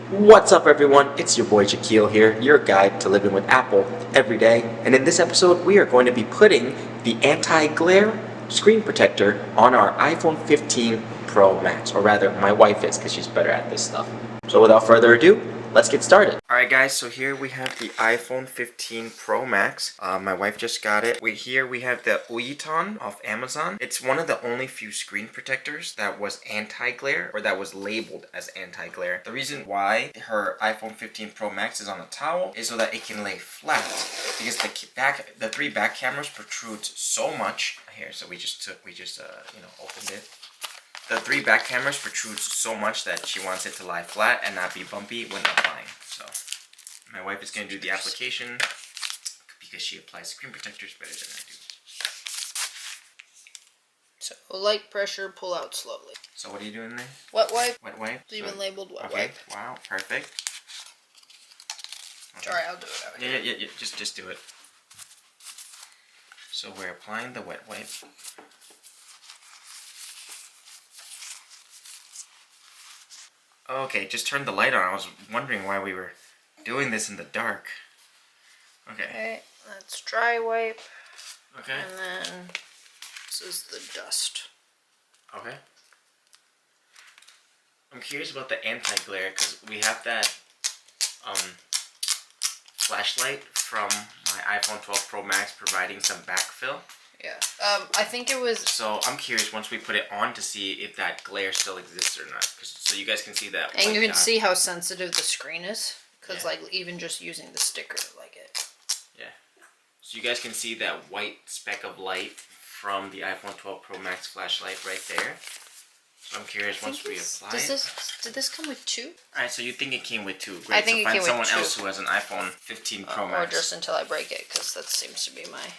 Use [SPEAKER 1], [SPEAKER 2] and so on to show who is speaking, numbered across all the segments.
[SPEAKER 1] What's up, everyone? It's your boy Jackeal here, your guide to living with Apple every day. And in this episode, we are going to be putting the anti-glare screen protector on our iPhone 15 Pro Max. Or rather, my wife is, because she's better at this stuff. So without further ado, let's get started. Alright guys, so here we have the iPhone 15 Pro Max. My wife just got it. Here we have the Uiton off Amazon. It's one of the only few screen protectors that was anti-glare, or that was labeled as anti-glare. The reason why her iPhone 15 Pro Max is on a towel is so that it can lay flat, because the three back cameras protrude so much. Here, so we just opened it. The three back cameras protrude so much that she wants it to lie flat and not be bumpy when applying. So my wife is going to do the application because she applies screen protectors better than I do.
[SPEAKER 2] So light pressure, pull out slowly.
[SPEAKER 1] So what are you doing there?
[SPEAKER 2] Wet wipe.
[SPEAKER 1] Wet wipe?
[SPEAKER 2] It's even labeled wet wipe.
[SPEAKER 1] Okay, wow, perfect.
[SPEAKER 2] Okay. Sorry, I'll do it out here.
[SPEAKER 1] Yeah, just do it. So we're applying the wet wipe. Okay, just turned the light on. I was wondering why we were doing this in the dark.
[SPEAKER 2] Okay, that's dry wipe.
[SPEAKER 1] Okay.
[SPEAKER 2] And then this is the dust.
[SPEAKER 1] Okay. I'm curious about the anti-glare because we have that flashlight from my iPhone 12 Pro Max providing some backfill.
[SPEAKER 2] Yeah. I think it was.
[SPEAKER 1] So I'm curious once we put it on to see if that glare still exists or not. So you guys can see that.
[SPEAKER 2] And you can see how sensitive the screen is, because
[SPEAKER 1] yeah.
[SPEAKER 2] like even just using the sticker, like it.
[SPEAKER 1] Yeah. So you guys can see that white speck of light from the iPhone 12 Pro Max flashlight right there. So I'm curious once we apply it.
[SPEAKER 2] Did this come with two?
[SPEAKER 1] Alright, so you think it came with two. Great.
[SPEAKER 2] I think
[SPEAKER 1] so
[SPEAKER 2] it
[SPEAKER 1] find
[SPEAKER 2] came
[SPEAKER 1] someone
[SPEAKER 2] with two.
[SPEAKER 1] else who has an iPhone 15 Pro Max.
[SPEAKER 2] Or just until I break it, because that seems to be my.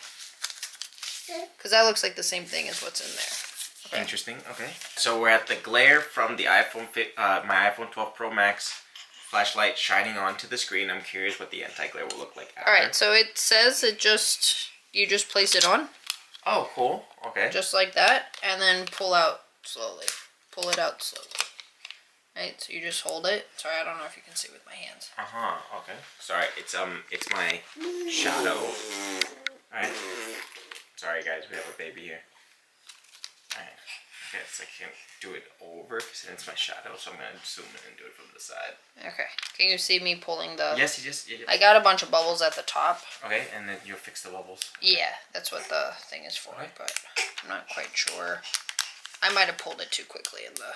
[SPEAKER 2] Because that looks like the same thing as what's in there.
[SPEAKER 1] Okay. Interesting. Okay. So we're at the glare from the my iPhone 12 Pro Max flashlight shining onto the screen. I'm curious what the anti-glare will look like after.
[SPEAKER 2] All right. So it says you just place it on.
[SPEAKER 1] Oh, cool. Okay.
[SPEAKER 2] Just like that, and then pull out slowly. Pull it out slowly. Right. So you just hold it. Sorry, I don't know if you can see with my hands.
[SPEAKER 1] Okay. Sorry. It's my shadow. All right. Sorry guys, we have a baby here. Alright, I guess I can't do it over because it's my shadow, so I'm going to zoom in and do it from the side.
[SPEAKER 2] Okay. Can you see me pulling the...
[SPEAKER 1] Yes, you just...
[SPEAKER 2] I got a bunch of bubbles at the top.
[SPEAKER 1] Okay, and then you'll fix the bubbles. Okay.
[SPEAKER 2] Yeah, that's what the thing is for,
[SPEAKER 1] okay.
[SPEAKER 2] But I'm not quite sure. I might have pulled it too quickly in the...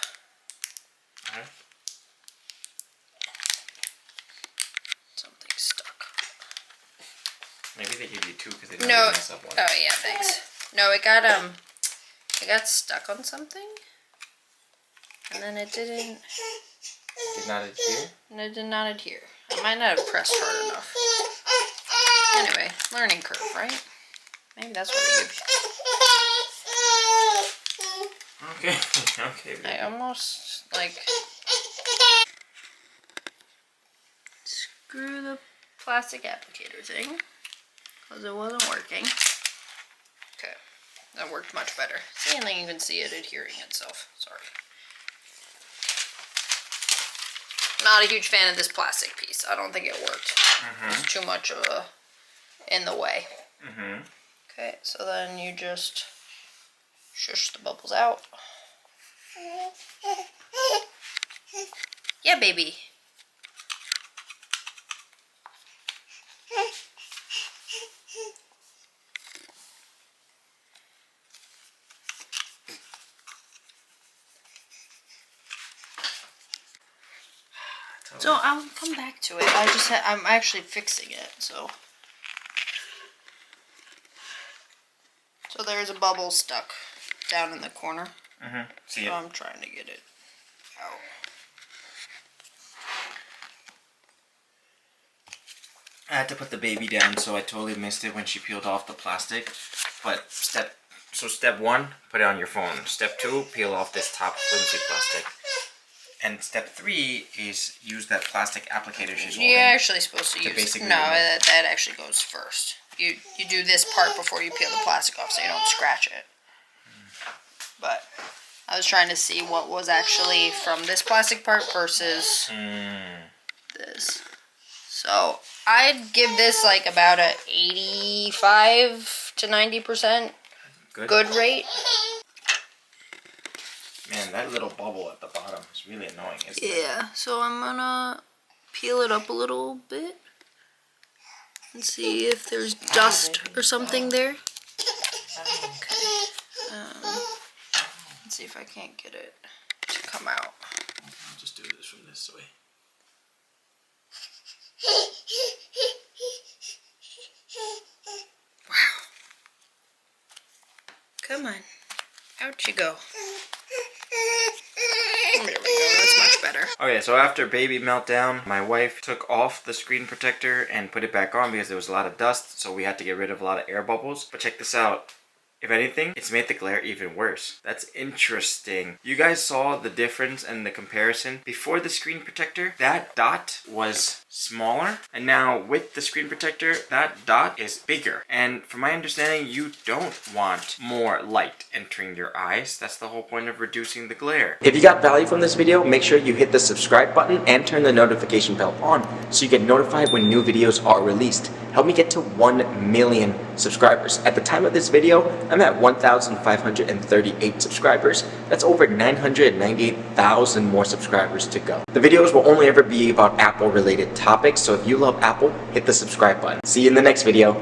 [SPEAKER 1] Okay.
[SPEAKER 2] Something's stuck.
[SPEAKER 1] Maybe they give you two because they don't mess up one.
[SPEAKER 2] Oh yeah, thanks. No, it got stuck on something, and then it didn't.
[SPEAKER 1] Did not adhere?
[SPEAKER 2] And it did not adhere. I might not have pressed hard enough. Anyway, learning curve, right? Maybe that's what they give you.
[SPEAKER 1] Okay, okay. Baby.
[SPEAKER 2] I almost screw the plastic applicator thing. Because it wasn't working. Okay, that worked much better. See, and then you can see it adhering itself. Sorry. Not a huge fan of this plastic piece. I don't think it worked. It's too much of in the way. Okay, so then you just shush the bubbles out. Yeah, baby. So I'll come back to it. I'm actually fixing it. So there's a bubble stuck down in the corner.
[SPEAKER 1] See
[SPEAKER 2] so I'm trying to get it out.
[SPEAKER 1] I had to put the baby down, so I totally missed it when she peeled off the plastic. But step one, put it on your phone. Step 2, peel off this top flimsy plastic. And step 3 is use that plastic applicator she's holding.
[SPEAKER 2] You're actually supposed to use
[SPEAKER 1] basically
[SPEAKER 2] that actually goes first. You do this part before you peel the plastic off so you don't scratch it. But I was trying to see what was actually from this plastic part versus is. So I'd give this like about a 85 to 90% good rate.
[SPEAKER 1] Man, that little bubble at the bottom is really annoying, isn't it?
[SPEAKER 2] Yeah, so I'm gonna peel it up a little bit and see if there's dust or something there. Okay. Let's see if I can't get it to come out.
[SPEAKER 1] I'll just do this from this way.
[SPEAKER 2] Wow. Come on. Out you go. There we go, that's much better.
[SPEAKER 1] Okay, so after baby meltdown, my wife took off the screen protector and put it back on because there was a lot of dust, so we had to get rid of a lot of air bubbles. But check this out. If anything, it's made the glare even worse. That's interesting. You guys saw the difference and the comparison. Before the screen protector, that dot was smaller. And now with the screen protector, that dot is bigger. And from my understanding, you don't want more light entering your eyes. That's the whole point of reducing the glare. If you got value from this video, make sure you hit the subscribe button and turn the notification bell on so you get notified when new videos are released. Help me get to 1 million subscribers. At the time of this video, I'm at 1,538 subscribers. That's over 998,000 more subscribers to go. The videos will only ever be about Apple related topics, so if you love Apple, hit the subscribe button. See you in the next video.